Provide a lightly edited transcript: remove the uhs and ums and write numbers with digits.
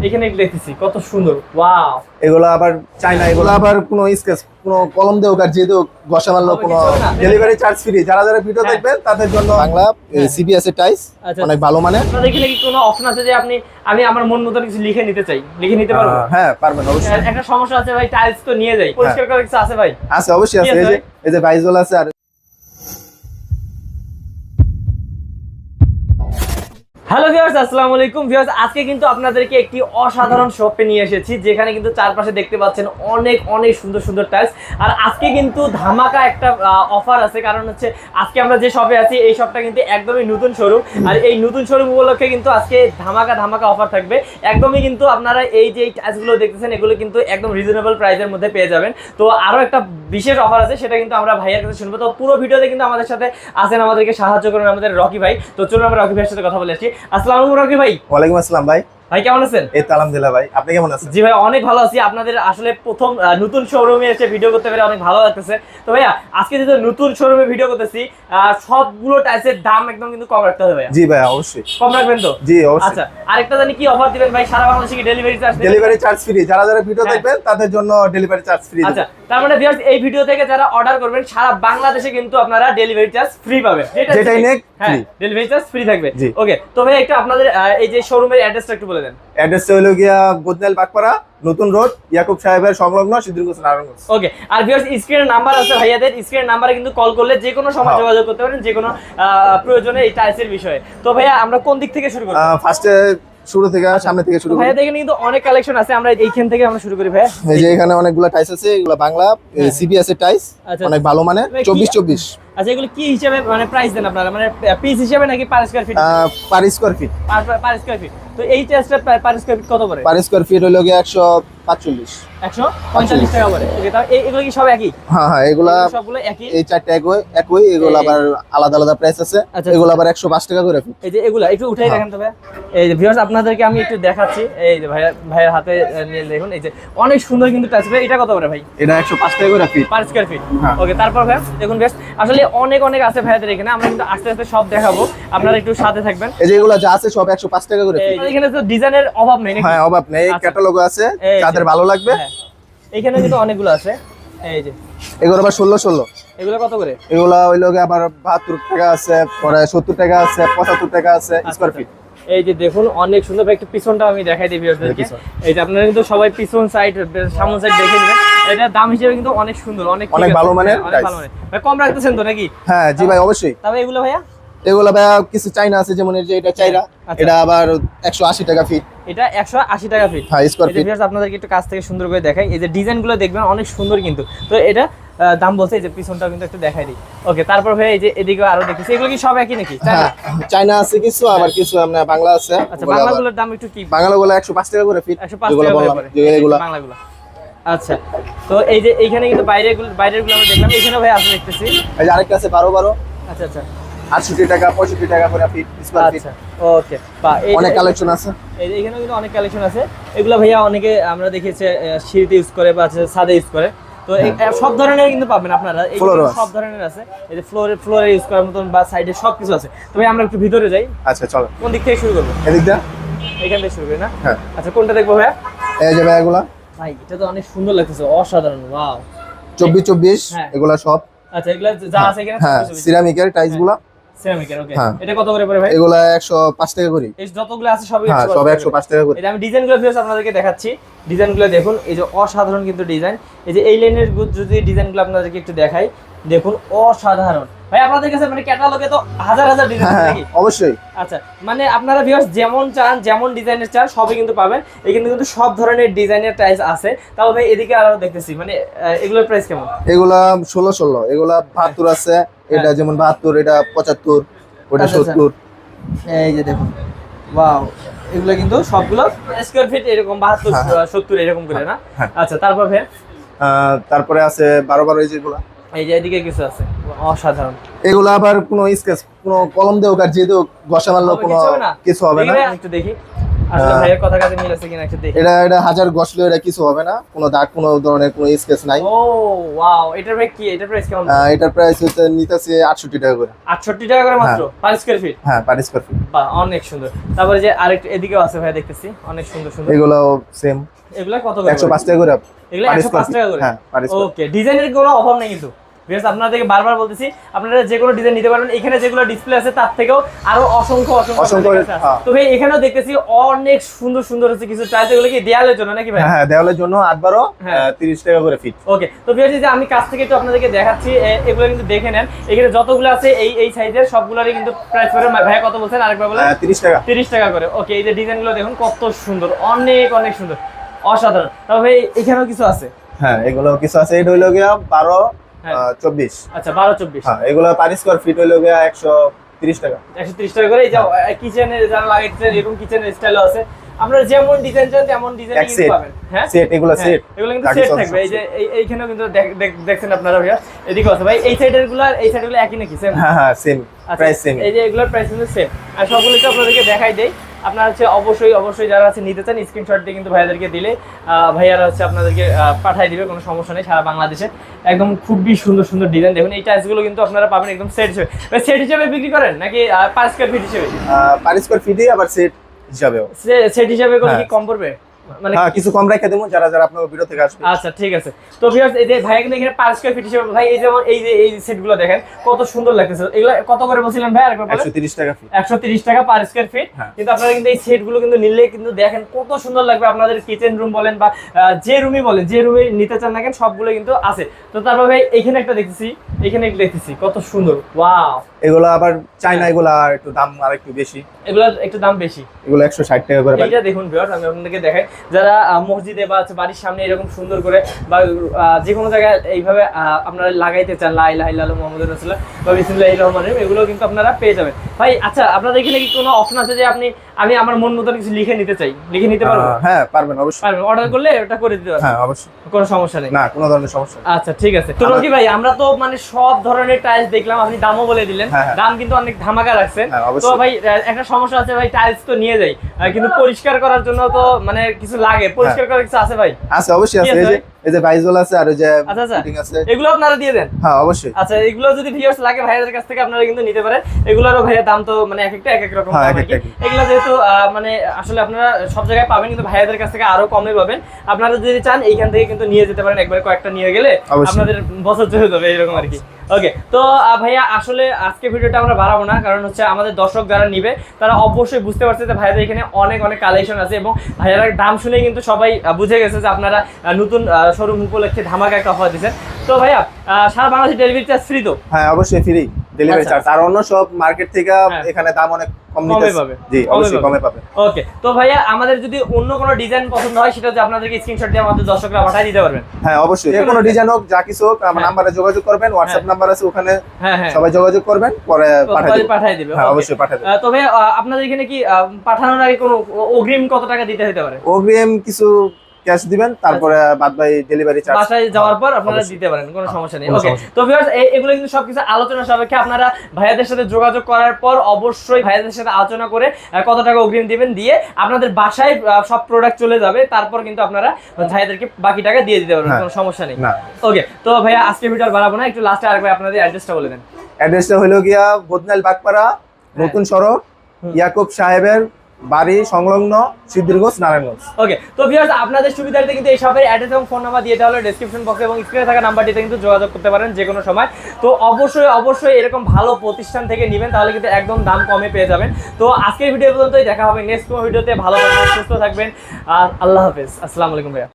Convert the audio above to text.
এখানে দেখতেছি কত সুন্দর, ওয়াও। এগুলো আবার চাইনা, এগুলো আবার কোনো স্কেচ কোনো কলম দেও আর যে দেও ঘষা মারলো কোনো ডেলিভারি চার্জ ফ্রি। যারা যারা ভিডিও দেখবেন তাদের জন্য বাংলা সিবিএস এর টাইলস অনেক ভালো মানে। আপনাদের এখানে কি কোনো অপশন আছে যে আমি আমার মন মতো কিছু লিখে নিতে চাই, লিখে নিতে পারবো? হ্যাঁ পারবেন অবশ্যই। একটা সমস্যা আছে ভাই, টাইলস তো নিয়ে যাই, পরিষ্কার করার কিছু আছে ভাই? আছে অবশ্যই আছে, এই যে ভাইজল আছে। আর হ্যালো ভিউয়ার্স, আসসালামু আলাইকুম ভিউয়ার্স। আজকে কিন্তু আপনাদেরকে একটি অসাধারণ শপে নিয়ে এসেছি, যেখানে কিন্তু চারপাশে দেখতে পাচ্ছেন অনেক অনেক সুন্দর সুন্দর টাইলস। আর আজকে কিন্তু ধামাকা একটা অফার আছে, কারণ হচ্ছে আজকে আমরা যে শপে আছি এই শপটা কিন্তু একদমই নতুন শোরুম। আর এই নতুন শোরুম উপলক্ষে কিন্তু আজকে ধামাকা ধামাকা অফার থাকবে একদমই। কিন্তু আপনারা এই যে টাইলসগুলো দেখতেছেন এগুলো কিন্তু একদম রিজনেবল প্রাইসের মধ্যে পেয়ে যাবেন। তো আরও একটা বিশেষ অফার আছে, সেটা কিন্তু আমরা ভাইয়ের কাছে শুনবো। তো পুরো ভিডিওতে কিন্তু আমাদের সাথে আছেন, আমাদেরকে সাহায্য করবেন আমাদের রকি ভাই। তো চলুন আমরা রকি ভাইয়ের সাথে কথা বলে আসি। আসসালামু আলাইকুম রকি ভাই। ওয়ালাইকুম আসসালাম ভাই। ভাই কেমন আছেন? এই তো আলহামদুলিল্লাহ ভাই, আপনি কেমন আছেন? জি ভাই অনেক ভালো আছি। আপনাদের আসলে প্রথম নতুন শোরুমে এসে ভিডিও করতে পেরে অনেক ভালো লাগতেছে। তো ভাইয়া আজকে যেহেতু নতুন শোরুমে ভিডিও করতেছি, সবগুলো টাইলসের দাম একদম কিন্তু কম রাখতে হবে ভাইয়া। জি ভাই অবশ্যই কম রাখবেন তো? জি অবশ্যই। আচ্ছা, আরেকটা জানি কি অফার দিবেন ভাই? সারা বাংলাদেশে কি delivery charge? Delivery charge free. যারা যারা ভিডিও দেখবেন তাদের জন্য ডেলিভারি চার্জ ফ্রি। আচ্ছা, তার মানে ভিউয়ার্স এই ভিডিও থেকে যারা অর্ডার করবেন সারা বাংলাদেশে কিন্তু আপনারা ডেলিভারি চার্জ ফ্রি পাবেন। যেটাই নেক হ্যাঁ, ডেলিভারি চার্জ ফ্রি থাকবে। জি। ওকে, তো ভাই একটু আপনাদের এই যে শোরুমের অ্যাড্রেসটা একটু বলে দেন। অ্যাড্রেসটা হলো গিয়া বদনাইল বাগপাড়া নতুন রোড, ইয়াকুব সাহেবের সংলগ্ন সিদ্দিকুর নারায়ণগঞ্জ। ওকে, আর ভিউয়ার্স স্ক্রিনের নাম্বার আছে ভাইয়াদের, স্ক্রিনের নাম্বারে কিন্তু কল করলে যে কোনো সময় যোগাযোগ করতে পারেন, যে কোনো প্রয়োজনে এই টাইলসের বিষয়ে। তো ভাইয়া আমরা কোন দিক থেকে শুরু করব? ফার্স্টে শুরু থেকে সামনে থেকে শুরু করি। ভাইয়া দেখেন কিন্তু অনেক কালেকশন আছে, আমরা এইখান থেকে আমরা শুরু করি ভাইয়া। এই যে এখানে অনেকগুলো টাইলস আছে, এগুলো বাংলা সিবিএস এর টাইলস অনেক ভালো মানে 24-24। আচ্ছা, এগুলো কি হিসাবে মানে প্রাইস দেন আপনারা? মানে পিস হিসাবে নাকি per square feet? Per square feet. Per square feet. তো এই টাইলসটা পার স্কয়ার ফিট কত করে? পার স্কয়ার ফিট হলো গিয়া 145 টাকা করে। ওকে, তাও এগুলো কি সব একই? হ্যাঁ হ্যাঁ, এগুলা সবগুলো একই। এই চারটা একই, এগুলো আবার আলাদা আলাদা প্রাইস আছে। এগুলো আবার 105 টাকা করে ফিট। এই যে এগুলা একটু উঠাই দেখেন তো ভাই। এই যে ভিউয়ার্স আপনাদেরকে আমি একটু দেখাচ্ছি, এই যে ভাইয়ের হাতে নিয়ে দেখুন, এই যে অনেক সুন্দর কিন্তু টাইলস। ভাই এটা কত করে ভাই? এটা 105 টাকা করে ফিট, পার স্কয়ার ফিট। ওকে, তারপর ভাই দেখুন ভিউয়ার্স আসলে অনেক অনেক আছে ভাইয়াদের এখানে, আমরা কিন্তু আস্তে আস্তে সব দেখাবো, আপনারা একটু সাথে থাকবেন। এই যে এগুলো যা আছে সব 105 টাকা করে ফিট। এখানে তো ডিজাইনের অভাব নেই নাকি? হ্যাঁ অভাব নেই, ক্যাটালগ আছে, যাদের ভালো লাগবে। এখানে কিন্তু অনেকগুলো আছে। এই যে এগুলো আবার 16 এগুলো কত করে? এগুলো হইলো আবার 72 টাকা আছে, পরে 70 টাকা আছে, 75 টাকা আছে স্কয়ার ফিট। এই যে দেখুন অনেক সুন্দর ভাই। একটু পিছনটা আমি দেখাই দিই ভিউয়ারদেরকে। এই যে আপনারা কিন্তু সবাই পিছন সাইড সামনে সাইড দেখে নেবেন। এটা দাম হিসেবে কিন্তু অনেক সুন্দর, অনেক ভালো মানের। অনেক ভালো মানের। ভাই কম রাখতেছেন তো নাকি? হ্যাঁ জি ভাই অবশ্যই। তবে এগুলো ভাইয়া, এগুলো ভাই কিছু চাইনা আছে, যেমন এই যে এটা চাইরা, এটা আবার 180 টাকা ফিট। এটা 180 টাকা ফিট। হ্যাঁ স্কয়ার ফিট। ভিউয়ার্স আপনাদেরকে একটু কাছ থেকে সুন্দর করে দেখাই, এই যে ডিজাইনগুলো দেখবেন অনেক সুন্দর কিন্তু। তো এটা দাম বলছে, এই যে পিছনটাও কিন্তু একটু দেখাই দিই। ওকে, তারপর ভাই এই যে এদিকে আরো দেখতেছি, এগুলো কি সব একই নাকি? হ্যাঁ চাইনা আছে কিছু, আবার কিছু আপনার বাংলা আছে। আচ্ছা, বাংলাগুলোর দাম একটু কি? বাংলাগুলো 105 টাকা করে ফিট। 105 টাকা করে এগুলো বাংলাগুলো। আচ্ছা, তো এই যে এইখানে কিন্তু বাইরেরগুলো আমরা দেখলাম, এখানে ভাই আছে দেখতেছি। এই যে আরেকটা আছে 12 আচ্ছা আচ্ছা, 68 টাকা 65 টাকা করে ফিট স্কয়ার ফিট। আচ্ছা ওকে, বা অনেক কালেকশন আছে। এই যে এখানেও কিন্তু অনেক কালেকশন আছে। এগুলো ভাইয়া অনেকে আমরা দেখেছি সিঁড়িতে ইউজ করে বা ছাদে ইউজ করে। তো সব ধরনের কিন্তু পাবেন আপনারা, সব ধরনের আছে। এই যে ফ্লোরে ইউজ করার মতন বা সাইডে সবকিছু আছে। তো ভাই আমরা একটু ভিতরে যাই। আচ্ছা চলো। কোন দিক থেকে শুরু করব? এদিক দা, এখান থেকে শুরু করি না? হ্যাঁ। আচ্ছা, কোনটা দেখবো ভাইয়া? এই যে ভাই এগুলা ভাই এটা তো অনেক সুন্দর লাগতেছে, অসাধারণ। ওয়াও, 24 এগুলা সব। আচ্ছা, এগুলা যা আছে এখানে হ্যাঁ সিরামিকের টাইলসগুলা। সিরামিকের। ওকে, এটা কত করে পড়ে ভাই? এগুলা 105 টাকা করে। এই যতগুলো আছে সবই সব 105 টাকা করে। এটা আমি ডিজাইনগুলো ভিউয়ার্স আপনাদেরকে দেখাচ্ছি। ডিজাইনগুলো দেখুন, এই যে অসাধারণ কিন্তু ডিজাইন। এই যে এই লাইনের যদি ডিজাইনগুলো আপনাদেরকে একটু দেখাই, দেখুন অসাধারণ। ভাই আপনাদের কাছে মানে ক্যাটালগে তো হাজার হাজার ডিজাইন আছে নাকি? অবশ্যই। আচ্ছা, মানে আপনারা ভিউয়ার্স যেমন চান, যেমন ডিজাইনের চান সবই কিন্তু পাবেন। এখানে কিন্তু সব ধরনের ডিজাইনের টাইলস আছে। তাও ভাই এদিকে আরো দেখতেছি, মানে এগুলোর প্রাইস কেমন? এগুলা 16 এগুলা 72 আছে। এটা যেমন 72, এটা 75, ওটা 70। এই যে দেখুন, ওয়াও, এগুলো কিন্তু সবগুলো স্কয়ার ফিট এরকম 72 70 এরকম করে না? আচ্ছা, তারপর ভাই তারপরে আছে 12 এই যেগুলা। এই যে এদিকে কিছু আছে অসাধারণ। এগুলো আবার কোনো স্কেচ কোনো কলম দেও আর যে দেও ঘষা মারলো কোনো কিছু হবে না। একটু দেখি। আসলে ভাইয়ের কথা কাছে মিল আছে কিনা একটু দেখি। এটা 1000 ঘষলে এটা কিছু হবে না, কোনো দাগ কোনো ধরনের কোনো স্কেচ নাই। ও ওয়াও, এটার ভাই কি, এটার প্রাইস কেমন? এটার প্রাইস হচ্ছে নিতেছে 68 টাকা করে। 68 টাকা করে মাত্র পার স্কয়ার ফিট? হ্যাঁ, পার স্কয়ার ফিট। বাহ, অনেক সুন্দর। তারপরে যে আরেকটু এদিকেও আছে ভাই, দেখতেছি অনেক সুন্দর সুন্দর। এগুলো সেম, এগুলা কত করে? 105 টাকা করে। এগুলা 105 টাকা করে? হ্যাঁ, পার স্কয়ার। ওকে, ডিজাইনের কোনো অভাব নেই কিন্তু ভিউয়ার্স, আপনাদেরকে বারবার বলতেছি আপনারা যে কোনো ডিজাইন নিতে পারবেন। এখানে যেগুলো ডিসপ্লে আছে তার থেকেও আরো অসংখ্য অসংখ্য আছে। হ্যাঁ। তো ভাই এখানেও দেখতেছি অনেক সুন্দর সুন্দর হচ্ছে কিছু টাইলস, এগুলো কি দেয়ালের জন্য নাকি ভাই? হ্যাঁ, দেওয়ালের জন্য 8/12 30 টাকা করে ফিট। ওকে, তো ভিউয়ার্স যে আমি কাছ থেকে একটু আপনাদেরকে দেখাচ্ছি, এগুলো কিন্তু দেখে নেন। এখানে যতগুলো আছে এই সাইজের সবগুলোরই কিন্তু প্রাইস করে ভাই কত বলছেন আরেকবার বলেন? 30 টাকা। 30 টাকা করে। ওকে, এই যে ডিজাইনগুলো দেখুন কত সুন্দর, অনেক অনেক সুন্দর, অসাধারণ। তবে ভাই এখানেও কিছু আছে। হ্যাঁ, এগুলো কিছু আছে। এটা হইলো গিয়া 12 24। আচ্ছা, 12-24। হ্যাঁ, এগুলো পার স্কয়ার ফিট হইলো গিয়া 130 টাকা। 130 টাকা করে। এই যে কিচেনে যারা লাগাইতেছেন এরকম কিচেনের স্টাইলও আছে, আপনারা যেমন ডিজাইন চান তেমন ডিজাইন কিন্তু পাবেন। হ্যাঁ, সেট, এগুলো সেট, এগুলো কিন্তু সেট থাকবে। এই যে এইখানেও কিন্তু দেখছেন আপনারা ভাইয়া, এদিকে আছে ভাই। এই সাইডের গুলো এই সাইডের গুলো একই নাকি? সেম? হ্যাঁ হ্যাঁ, সেম প্রাইস, সেম। এই যে এগুলোর প্রাইস কিন্তু সেম। আর সবগুলো তো আপনাদেরকে দেখাই দেই। আপনারা হচ্ছে অবশ্যই যারা আছে নিতে চান স্ক্রিনশট দিয়ে কিন্তু ভাইয়াদেরকে দিলে ভাইয়ারা হচ্ছে আপনাদেরকে পাঠিয়ে দিবে, কোনো সমস্যা নেই। সারা বাংলাদেশে একদম খুবই সুন্দর সুন্দর ডিজাইন। দেখুন এই টাইলসগুলো কিন্তু আপনারা পাবেন একদম সেট হিসেবে। সেট হিসেবে বিক্রি করেন নাকি পার স্কয়ার ফিট হিসেবে? পার স্কয়ার ফিটই, আবার সেট হিসাবেও। সেট হিসেবে করে কি কম পড়বে? মানে কিছু কম রাখা দেবো যারা আপনার ভিডিও থেকে আসবে। আচ্ছা, ঠিক আছে। তো ভিউয়ার্স এই যে ভাই কিন্তু এখানে পার স্কয়ার ফিট হিসেবে ভাই, এই যেমন এই সেটগুলো দেখেন কত সুন্দর লাগতেছে। এগুলো কত করে বলছিলেন ভাই আরেকবার বলেন? 130 টাকা ফিট। 130 টাকা পার স্কয়ার ফিট। কিন্তু আপনারা কিন্তু এই সেটগুলো কিন্তু নিলে কিন্তু দেখেন কত সুন্দর লাগবে। আপনাদের কিচেন রুম বলেন বা যে রুমই বলেন, যে রুমে নিতে চান না কেন সবগুলো কিন্তু আছে। তো তারপর ভাই এখানে একটা দেখতেছি, এখানে একটা দেখতেছি কত সুন্দর। ওয়াও, এগুলো আবার চাইনা, এগুলো একটু দাম আর একটু বেশি। এগুলো একটু দাম বেশি। এগুলো 160 টাকা করে। এটা দেখুন ভিউয়ার্স, আমি আপনাদেরকে দেখাই। যারা মসজিদে বা বাড়ির সামনে এরকম সুন্দর করে বা যে কোনো জায়গায় এইভাবে আপনারা লাগাইতে চান লা ইলাহা ইল্লাল্লাহ মুহাম্মাদুর রাসূলুল্লাহ বা বিসমিল্লাহির রহমানির রহিম, এগুলো কিন্তু আপনারা পেয়ে যাবেন ভাই। আচ্ছা, আপনাদের এখানে কি কোনো অপশন আছে যে আমি আমার মন মতো কিছু লিখে নিতে চাই, লিখে নিতে পারবো? হ্যাঁ, পারবেন, অবশ্যই পারবেন। অর্ডার করলে ওটা করে দিতে পারবেন? হ্যাঁ, অবশ্যই, কোনো সমস্যা নেই। না, কোনো ধরনের সমস্যা নেই। আচ্ছা, ঠিক আছে। তো রকি ভাই আমরা তো মানে সব ধরনের টাইলস দেখলাম, আপনি দামও বলে দিলেন। দাম কিন্তু অনেক ধামাকা রাখছেন। তো ভাই একটা সমস্যা আছে ভাই, টাইলস তো নিয়ে যাই কিন্তু পরিষ্কার করার জন্য তো মানে কিছু লাগে, পরিষ্কার করার কিছু আছে ভাই? আছে, অবশ্যই আছে। এই যে ভাইজল আছে আর ওই যে ফিটিং আছে, এগুলো আপনারা দিয়ে দেন? হ্যাঁ, অবশ্যই। আচ্ছা, এগুলো যদি ভিউয়ার্স লাগে ভাইয়াদের কাছ থেকে আপনারা কিন্তু নিতে পারেন। এগুলোরও ভাইয়া দাম তো মানে এক একটা এক এক রকম দাম আর কি। এগুলো যেহেতু মানে আসলে আপনারা সব জায়গায় পাবেন, কিন্তু ভাইয়াদের কাছ থেকে আরো কমে পাবেন। আপনারা যদি চান এইখান থেকে কিন্তু নিয়ে যেতে পারেন, একবারে কয়েকটা নিয়ে গেলে আপনাদের বছর চলে যাবে এরকম আর কি। ওকে, তো ভাইয়া আসলে আজকে ভিডিওটা আমরা বাড়াবো না, কারণ হচ্ছে আমাদের দর্শক যারা নিবে তারা অবশ্যই বুঝতে পারছে যে ভাইয়াদের এখানে অনেক অনেক কালেকশন আছে, এবং ভাইয়ার দাম শুনে কিন্তু সবাই বুঝে গেছে যে আপনারা নতুন শোরুম উপলক্ষে ধামাকা একটা অফার দিচ্ছেন। তো ভাইয়া সারা বাংলাদেশে ডেলিভারি চার্জ ফ্রি তো? হ্যাঁ, অবশ্যই ফ্রি ডেলিভারি চার্জ। আর অন্য সব মার্কেট থেকে এখানে দাম অনেক কম পাবে। জি, অবশ্যই কমে পাবে। ওকে, তো ভাইয়া আমাদের যদি অন্য কোনো ডিজাইন পছন্দ হয় সেটা যে আপনাদেরকে স্ক্রিনশট দিয়ে আমাদের দর্শকরা পাঠিয়ে দিতে পারবেন? হ্যাঁ, অবশ্যই। যে কোনো ডিজাইন হোক, যা কিছু হোক, আমার নম্বরে যোগাযোগ করবেন। হোয়াটসঅ্যাপ নাম্বার আছে ওখানে, সবাই যোগাযোগ করবেন, পরে পাঠিয়ে দিবে। হ্যাঁ, অবশ্যই পাঠিয়ে দিবে। তো ভাইয়া আপনাদের এখানে কি পাঠানোর আগে কোনো অগ্রিম কত টাকা দিতে হতে পারে? অগ্রিম কিছু ক্যাশ দিবেন, তারপরে বাদ বাকি ডেলিভারি চার্জ বাসায় যাওয়ার পর আপনারা দিতে পারেন, কোনো সমস্যা নেই। ওকে, তো ভিউয়ার্স এগুলো কিন্তু সবকিছু আলোচনা সাপেক্ষে। আপনারা ভাইয়াদের সাথে যোগাযোগ করার পর অবশ্যই ভাইয়াদের সাথে আলোচনা করে কত টাকা অগ্রিম দিবেন, দিয়ে আপনাদের বাসায় সব প্রোডাক্ট চলে যাবে। তারপর কিন্তু আপনারা ভাইয়াদেরকে বাকি টাকা দিয়ে দিতে পারবেন, কোনো সমস্যা নেই। ওকে, তো ভাইয়া আজকে ভিডিও আর বাড়াবো না, একটু লাস্টে আরেকবার আপনাদের অ্যাড্রেসটা বলে দেন। অ্যাড্রেসটা হলো গিয়া বদনাইল বাগপাড়া, নতুন সড়ক, ইয়াকুব সাহেবের বাড়ি সংলগ্ন, সিদ্ধিরগঞ্জ, নারায়ণগঞ্জ। ওকে, তো ভিউয়ার্স আপনাদের সুবিধার্থে কিন্তু এই শপের অ্যাড্রেস এবং ফোন নাম্বার দিয়ে দেওয়া হলো ডেসক্রিপশন বক্সে, এবং স্ক্রিনে থাকা নাম্বারটিতে কিন্তু যোগাযোগ করতে পারেন যে কোনো সময়। তো অবশ্যই এরকম ভালো প্রতিষ্ঠান থেকে নেবেন, তাহলে কিন্তু একদম দাম কমে পেয়ে যাবেন। তো আজকের ভিডিও পর্যন্তই, দেখা হবে নেক্সট কোনো ভিডিওতে। ভালো থাকবেন, সুস্থ থাকবেন, আর আল্লাহ হাফেজ। আসসালামু আলাইকুম ভাইয়া।